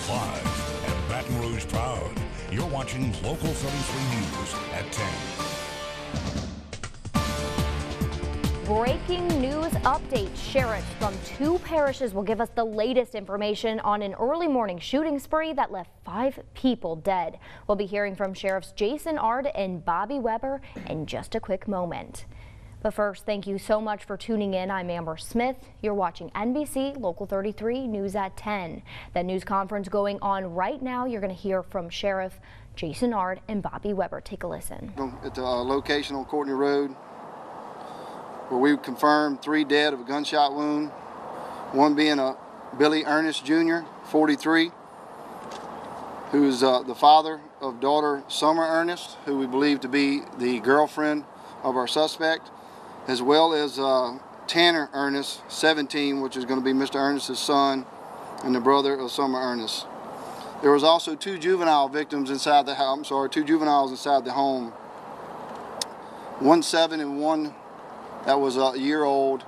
Live and Baton Rouge proud. You're watching Local 33 News at 10. Breaking news update. Sheriffs from 2 parishes will give us the latest information on an early morning shooting spree that left 5 people dead. We'll be hearing from Sheriffs Jason Ard and Bobby Weber in just a quick moment. But first, thank you so much for tuning in. I'm Amber Smith. You're watching NBC Local 33 News at 10. That news conference going on right now. You're going to hear from Sheriff Jason Ard and Bobby Weber. Take a listen. At the location on Courtney Road, where we confirmed 3 dead of a gunshot wound, one being a Billy Ernest Jr., 43, who's the father of daughter Summer Ernest, who we believe to be the girlfriend of our suspect, as well as Tanner Ernest, 17, which is going to be Mr. Ernest's son and the brother of Summer Ernest. There was also 2 juvenile victims inside the house. 2 juveniles inside the home. 1 7 and 1 that was a year old.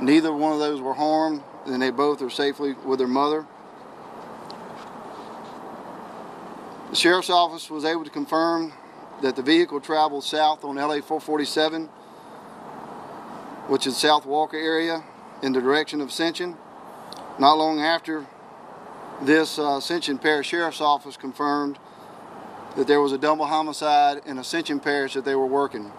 Neither one of those were harmed, and they both are safely with their mother. The Sheriff's Office was able to confirm that the vehicle traveled south on LA 447, which is South Walker area, in the direction of Ascension. Not long after this, Ascension Parish Sheriff's Office confirmed that there was a double homicide in Ascension Parish that they were working.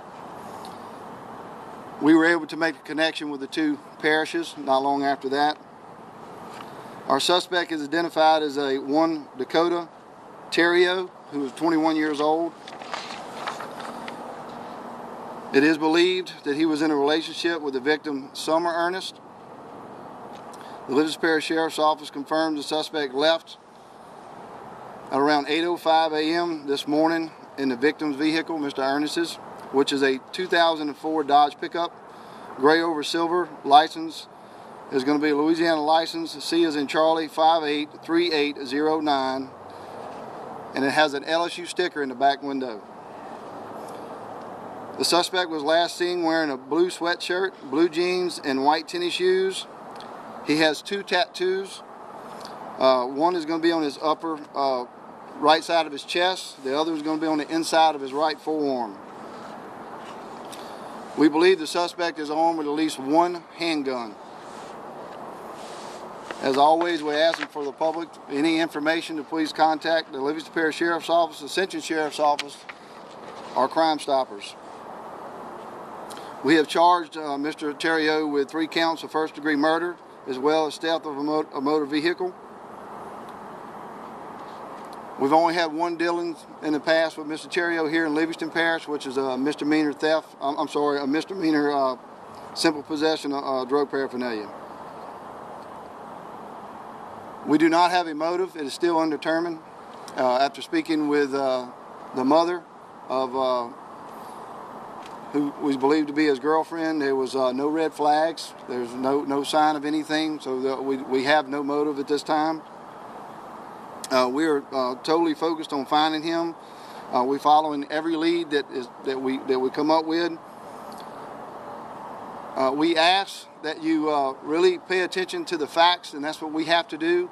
We were able to make a connection with the 2 parishes not long after that. Our suspect is identified as a 1 Dakota Terrio, who is 21 years old. It is believed that he was in a relationship with the victim, Summer Ernest. The Lititz Parish Sheriff's Office confirmed the suspect left at around 8:05 a.m. this morning in the victim's vehicle, Mr. Ernest's, which is a 2004 Dodge pickup, gray over silver. License is going to be a Louisiana license. C as in Charlie 583809, and it has an LSU sticker in the back window. The suspect was last seen wearing a blue sweatshirt, blue jeans, and white tennis shoes. He has 2 tattoos. One is going to be on his upper right side of his chest. The other is going to be on the inside of his right forearm. We believe the suspect is armed with at least 1 handgun. As always, we're asking for the public any information to please contact the Livingston Parish Sheriff's Office, Ascension Sheriff's Office, or Crime Stoppers. We have charged Mr. Terrio with 3 counts of first-degree murder, as well as theft of a motor vehicle. We've only had 1 dealing in the past with Mr. Terrio here in Livingston Parish, which is a misdemeanor theft. A misdemeanor simple possession of drug paraphernalia. We do not have a motive. It is still undetermined. After speaking with the mother of who was believed to be his girlfriend, there was no red flags. There's no sign of anything, so we have no motive at this time. We are totally focused on finding him. We're following every lead that we come up with. We ask that you really pay attention to the facts, and that's what we have to do.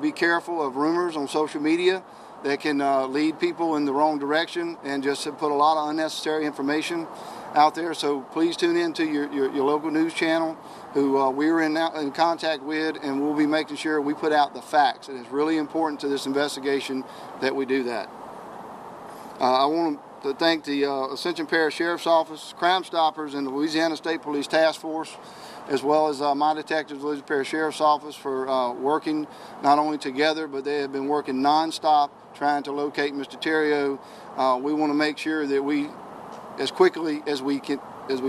Be careful of rumors on social media that can lead people in the wrong direction and just put a lot of unnecessary information out there. So please tune in to your local news channel, who we're in contact with, and we'll be making sure we put out the facts. And it's really important to this investigation that we do that. I want to thank the Ascension Parish Sheriff's Office, Crime Stoppers, and the Louisiana State Police Task Force, as well as my detectives, the Livingston Parish Sheriff's Office, for working not only together, but they have been working nonstop trying to locate Mr. Terrio. We want to make sure that we, as quickly as we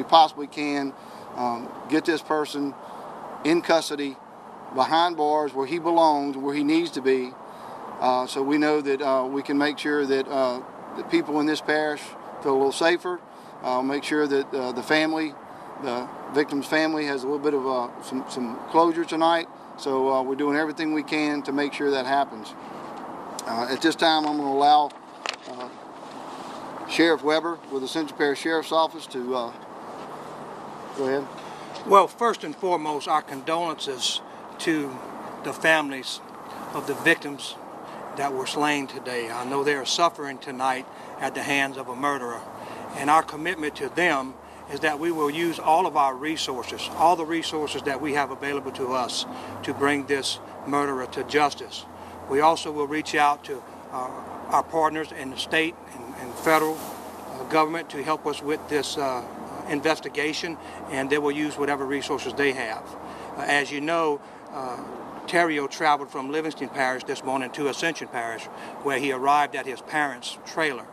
possibly can, get this person in custody, behind bars, where he belongs, where he needs to be, so we know that we can make sure that the people in this parish feel a little safer. Make sure that the victim's family has a little bit of some closure tonight. So we're doing everything we can to make sure that happens. At this time, I'm going to allow Sheriff Weber with the Ascension Parish Sheriff's Office to go ahead. Well, first and foremost, our condolences to the families of the victims that were slain today. I know they are suffering tonight at the hands of a murderer, and our commitment to them is that we will use all of our resources, all the resources that we have available to us, to bring this murderer to justice. We also will reach out to our partners in the state and federal government to help us with this investigation, and they will use whatever resources they have. As you know, Terrio traveled from Livingston Parish this morning to Ascension Parish, where he arrived at his parents' trailer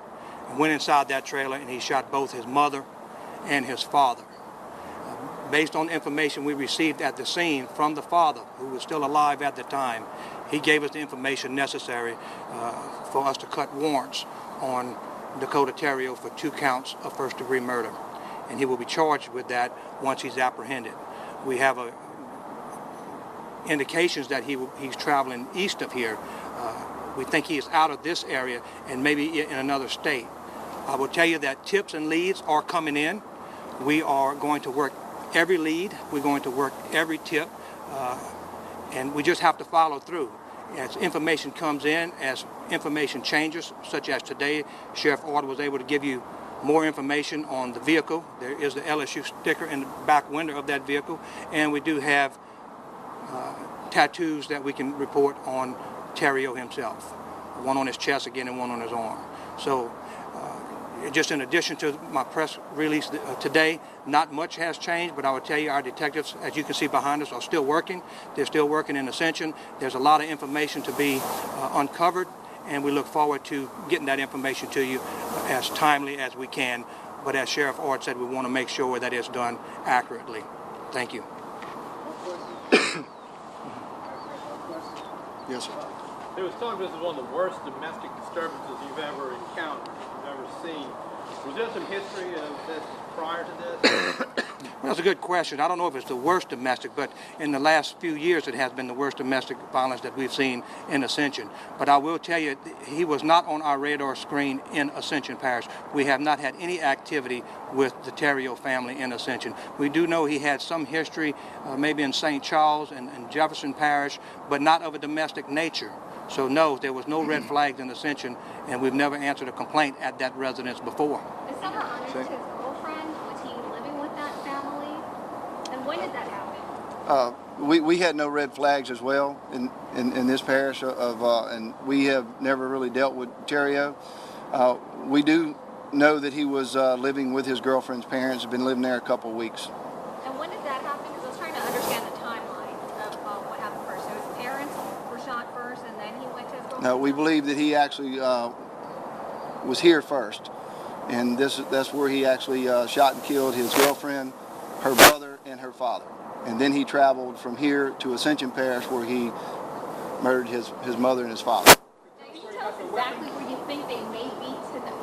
and went inside that trailer, and he shot both his mother and his father. Based on information we received at the scene from the father, who was still alive at the time, he gave us the information necessary for us to cut warrants on Dakota Terrio for 2 counts of first-degree murder, and he will be charged with that once he's apprehended. We have indications that he's traveling east of here. We think he is out of this area and maybe in another state. I will tell you that tips and leads are coming in. We are going to work every lead. We're going to work every tip, and we just have to follow through. As information comes in, as information changes, such as today, Sheriff Ord was able to give you more information on the vehicle. There is the LSU sticker in the back window of that vehicle, and we do have tattoos that we can report on Terrio himself. One on his chest again and one on his arm. So just in addition to my press release today, not much has changed, but I will tell you our detectives, as you can see behind us, are still working. They're still working in Ascension. There's a lot of information to be uncovered, and we look forward to getting that information to you as timely as we can. But as Sheriff Ord said, we want to make sure that it's done accurately. Thank you. Yes, sir. There was talk this is one of the worst domestic disturbances you've ever encountered, you've ever seen. Was there some history of this prior to this? Well, that's a good question. I don't know if it's the worst domestic, but in the last few years it has been the worst domestic violence that we've seen in Ascension. But I will tell you, he was not on our radar screen in Ascension Parish. We have not had any activity with the Terrio family in Ascension. We do know he had some history, maybe in St. Charles and Jefferson Parish, but not of a domestic nature. So no, there was no red flags in Ascension, and we've never answered a complaint at that residence before. Is Summer Ernest his girlfriend? Was he living with that family? And when did that happen? We had no red flags as well in this parish and we have never really dealt with Terrio. We do know that he was living with his girlfriend's parents. Had been living there a couple of weeks. And when did that happen? Because I was trying to understand the timeline of what happened first. So his parents were shot first, and then he went to his girlfriend? No, we believe that he actually was here first, and that's where he actually shot and killed his girlfriend, her brother, and her father. And then he traveled from here to Ascension Parish, where he murdered his mother and his father. Now, can you tell us exactly where you think they may be?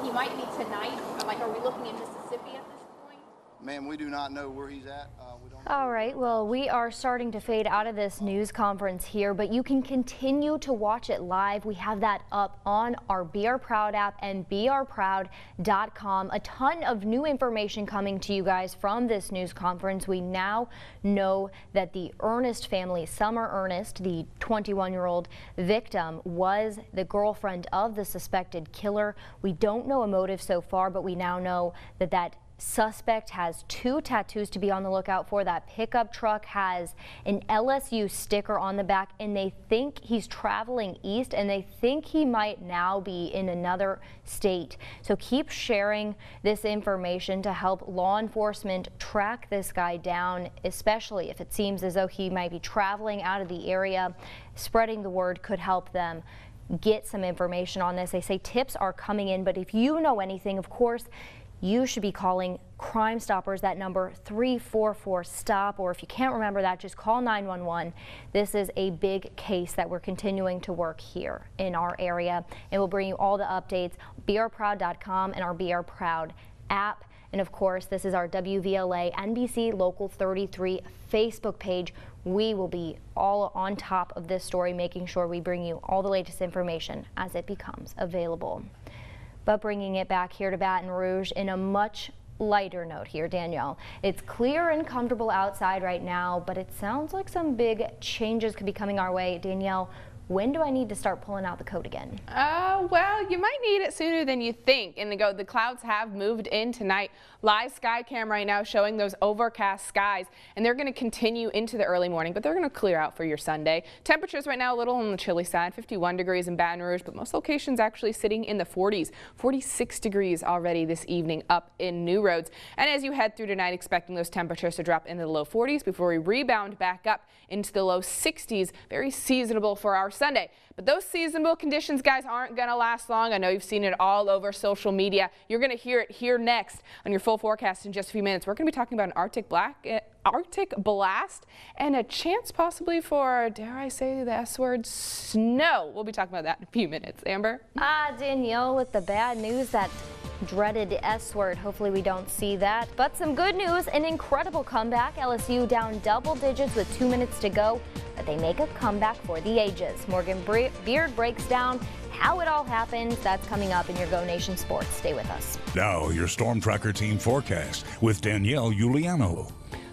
He might be tonight. Like, are we looking in Mississippi at this point? Ma'am, we do not know where he's at. We don't know. All right, well, we are starting to fade out of this news conference here, but you can continue to watch it live. We have that up on our Be Our Proud app and beourproud.com. A ton of new information coming to you guys from this news conference. We now know that the Ernest family, Summer Ernest, the 21-year-old victim, was the girlfriend of the suspected killer. We don't know a motive so far, but we now know that that suspect has 2 tattoos to be on the lookout for. That pickup truck has an LSU sticker on the back, and they think he's traveling east, and they think he might now be in another state. So keep sharing this information to help law enforcement track this guy down, especially if it seems as though he might be traveling out of the area. Spreading the word could help them get some information on this. They say tips are coming in, but if you know anything, of course, you should be calling Crime Stoppers, that number 344-STOP, or if you can't remember that, just call 911. This is a big case that we're continuing to work here in our area, and we'll bring you all the updates, beourproud.com and our Be Our Proud app. And of course, this is our WVLA NBC Local 33 Facebook page. We will be all on top of this story, making sure we bring you all the latest information as it becomes available. But bringing it back here to Baton Rouge in a much lighter note here, Danielle. It's clear and comfortable outside right now, but it sounds like some big changes could be coming our way. Danielle, when do I need to start pulling out the coat again? Well, you might need it sooner than you think. And the clouds have moved in tonight. Live sky cam right now showing those overcast skies, and they're going to continue into the early morning, but they're going to clear out for your Sunday. Temperatures right now a little on the chilly side, 51 degrees in Baton Rouge, but most locations actually sitting in the 40s, 46 degrees already this evening up in New Roads. And as you head through tonight, expecting those temperatures to drop into the low 40s before we rebound back up into the low 60s. Very seasonable for our Sunday. But those seasonable conditions, guys, aren't going to last long. I know you've seen it all over social media. You're going to hear it here next on your full forecast in just a few minutes. We're going to be talking about an Arctic blast and a chance possibly for, dare I say the S word, snow. We'll be talking about that in a few minutes. Amber? Danielle, with the bad news, that dreaded S word. Hopefully we don't see that. But some good news, an incredible comeback. LSU down double digits with 2 minutes to go, but they make a comeback for the ages. Morgan Beard breaks down how it all happened. That's coming up in your Go Nation Sports. Stay with us. Now, your Storm Tracker team forecast with Danielle Giuliano.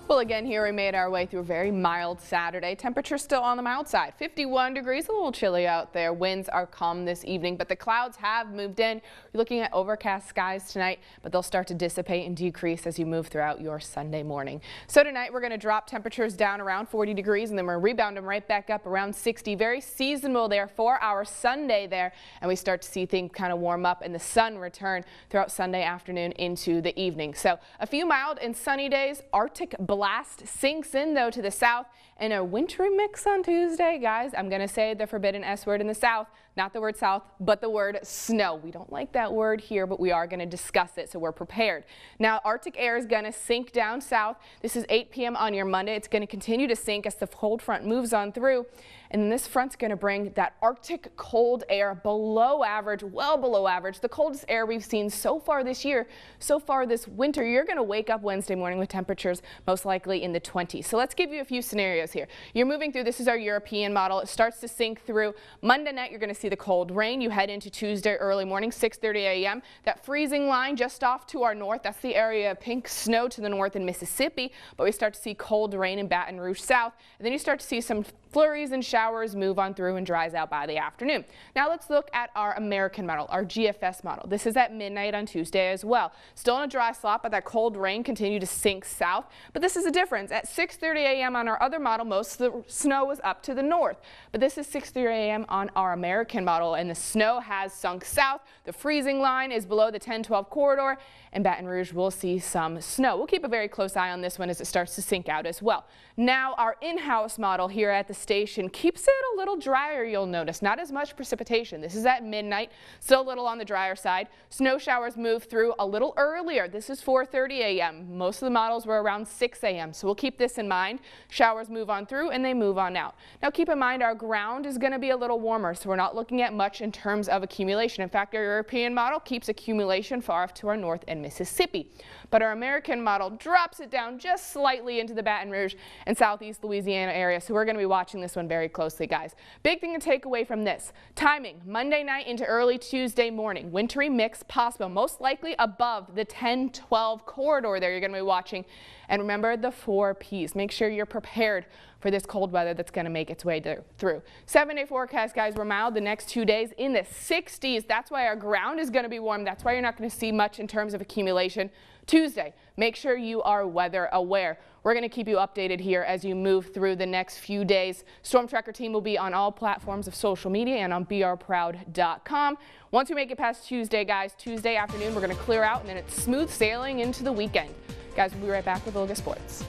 Well, again, here we made our way through a very mild Saturday. Temperature still on the mild side, 51 degrees, a little chilly out there. Winds are calm this evening, but the clouds have moved in. You're looking at overcast skies tonight, but they'll start to dissipate and decrease as you move throughout your Sunday morning. So tonight we're going to drop temperatures down around 40 degrees, and then we're rebound them right back up around 60. Very seasonable there for our Sunday there, and we start to see things kind of warm up and the sun return throughout Sunday afternoon into the evening. So a few mild and sunny days. Arctic blast sinks in though to the south, and a wintry mix on Tuesday. Guys, I'm going to say the forbidden S word in the south, not the word south, but the word snow. We don't like that word here, but we are going to discuss it, so we're prepared. Now, Arctic air is going to sink down south. This is 8 p.m. on your Monday. It's going to continue to sink as the cold front moves on through. And then this front's going to bring that Arctic cold air below average, well below average, the coldest air we've seen so far this year, so far this winter. You're going to wake up Wednesday morning with temperatures most likely in the 20s. So let's give you a few scenarios here. You're moving through, this is our European model. It starts to sink through. Monday night, you're going to see the cold rain. You head into Tuesday early morning, 6:30 a.m. That freezing line just off to our north, that's the area of pink snow to the north in Mississippi, but we start to see cold rain in Baton Rouge south. And then you start to see some flurries and showers move on through and dries out by the afternoon. Now let's look at our American model, our GFS model. This is at midnight on Tuesday as well. Still in a dry slot, but that cold rain continued to sink south. But this is a difference. At 6:30 a.m. on our other model, most of the snow was up to the north. But this is 6:30 a.m. on our American model, and the snow has sunk south. The freezing line is below the 10-12 corridor, and Baton Rouge will see some snow. We'll keep a very close eye on this one as it starts to sink out as well. Now our in-house model here at the station keeps it a little drier, you'll notice. Not as much precipitation. This is at midnight, still a little on the drier side. Snow showers move through a little earlier. This is 4:30 a.m. Most of the models were around 6 a.m. So we'll keep this in mind. Showers move on through and they move on out. Now keep in mind our ground is going to be a little warmer, so we're not looking at much in terms of accumulation. In fact, our European model keeps accumulation far off to our north in Mississippi. But our American model drops it down just slightly into the Baton Rouge and southeast Louisiana area. So we're going to be watching this one very closely, guys. Big thing to take away from this. Timing, Monday night into early Tuesday morning. Wintry mix possible, most likely above the 10-12 corridor there you're going to be watching. And remember the 4 Ps. Make sure you're prepared for this cold weather that's going to make its way through. 7-day forecast, guys. We're mild the next 2 days in the 60s. That's why our ground is going to be warm. That's why you're not going to see much in terms of accumulation. Tuesday, make sure you are weather aware. We're going to keep you updated here as you move through the next few days. Storm Tracker team will be on all platforms of social media and on brproud.com. Once we make it past Tuesday, guys, Tuesday afternoon, we're going to clear out and then it's smooth sailing into the weekend. Guys, we'll be right back with a look at sports.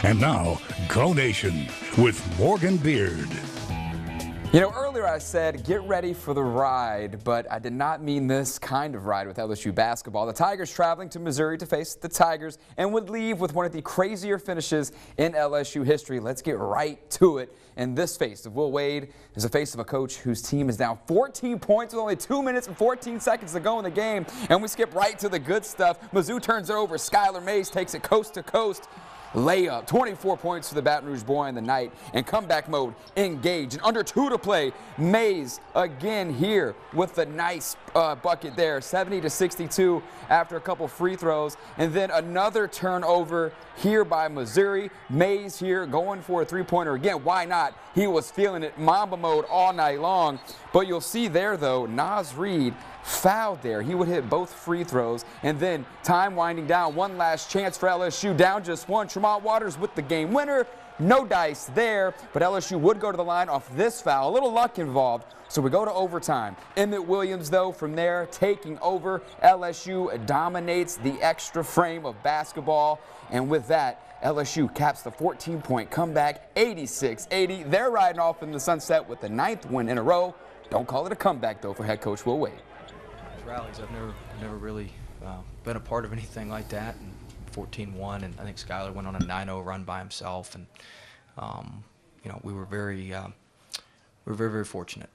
And now, Go Nation with Morgan Beard. You know, earlier I said get ready for the ride, but I did not mean this kind of ride with LSU basketball. The Tigers traveling to Missouri to face the Tigers and would leave with one of the crazier finishes in LSU history. Let's get right to it. And this face of Will Wade is the face of a coach whose team is down 14 points with only 2 minutes and 14 seconds to go in the game. And we skip right to the good stuff. Mizzou turns it over. Skylar Mays takes it coast to coast. layup. 24 points for the Baton Rouge boy in the night. And comeback mode, engaged. And under 2 to play, Mays again here with a nice bucket there. 70-62 after a couple free throws. And then another turnover here by Missouri. Mays here going for a three-pointer again. Why not? He was feeling it, Mamba mode all night long. But you'll see there, though, Naz Reid fouled there. He would hit both free throws. And then time winding down. One last chance for LSU. Down just one. Tremont Waters with the game winner. No dice there, but LSU would go to the line off this foul. A little luck involved, so we go to overtime. Emmett Williams, though, from there taking over. LSU dominates the extra frame of basketball, and with that, LSU caps the 14-point comeback, 86-80. They're riding off in the sunset with the 9th win in a row. Don't call it a comeback, though, for head coach Will Wade. Rallies, I've never really been a part of anything like that. And 14-1, and I think Skyler went on a 9-0 run by himself, and you know, we were very, very fortunate.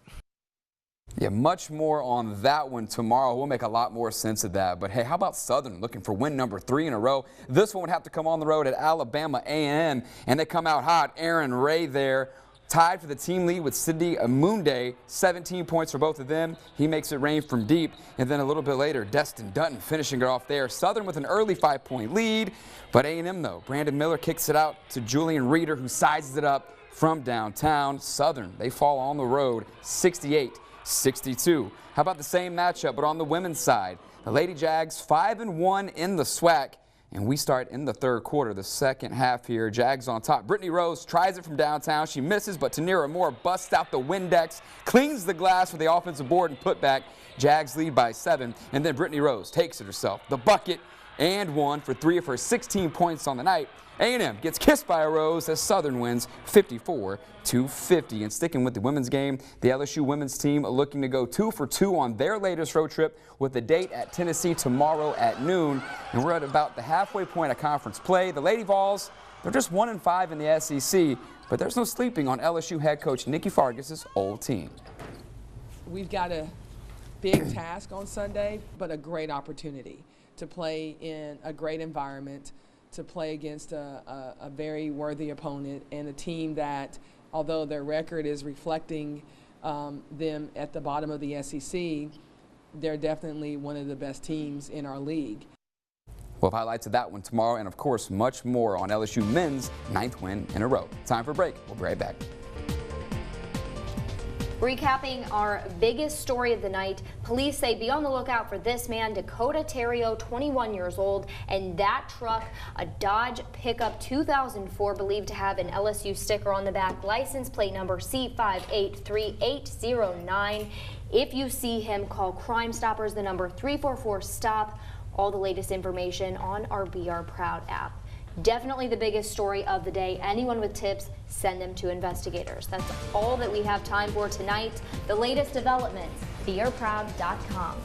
Yeah, much more on that one tomorrow. We'll make a lot more sense of that. But hey, how about Southern looking for win number 3 in a row? This one would have to come on the road at Alabama A&M, and they come out hot. Aaron Ray there, tied for the team lead with Sidney Amunde. 17 points for both of them. He makes it rain from deep. And then a little bit later, Destin Dutton finishing it off there. Southern with an early 5-point lead. But A&M, though, Brandon Miller kicks it out to Julian Reeder, who sizes it up from downtown. Southern, they fall on the road 68-62. How about the same matchup, but on the women's side? The Lady Jags 5-1 in the SWAC. And we start in the third quarter, the second half here. Jags on top. Brittany Rose tries it from downtown. She misses, but Tanira Moore busts out the Windex, cleans the glass with the offensive board and putback. Jags lead by 7, and then Brittany Rose takes it herself. The bucket and 1 for 3 of her 16 points on the night. A&M gets kissed by a Rose as Southern wins 54-50. And sticking with the women's game, the LSU women's team looking to go 2 for 2 on their latest road trip with a date at Tennessee tomorrow at noon. And we're at about the halfway point of conference play. The Lady Vols, they're just 1-5 in the SEC, but there's no sleeping on LSU head coach Nikki Fargas's old team. We've got a big task on Sunday, but a great opportunity to play in a great environment, to play against a very worthy opponent and a team that, although their record is reflecting them at the bottom of the SEC, they're definitely one of the best teams in our league. We'll have highlights of that one tomorrow, and of course much more on LSU men's 9th win in a row. Time for a break. We'll be right back. Recapping our biggest story of the night, police say be on the lookout for this man, Dakota Terrio, 21 years old, and that truck, a Dodge pickup 2004, believed to have an LSU sticker on the back, license plate number C5838809. If you see him, call Crime Stoppers, the number 344-STOP. All the latest information on our Be Our Proud app. Definitely the biggest story of the day. Anyone with tips, send them to investigators. That's all that we have time for tonight. The latest developments, beourproud.com.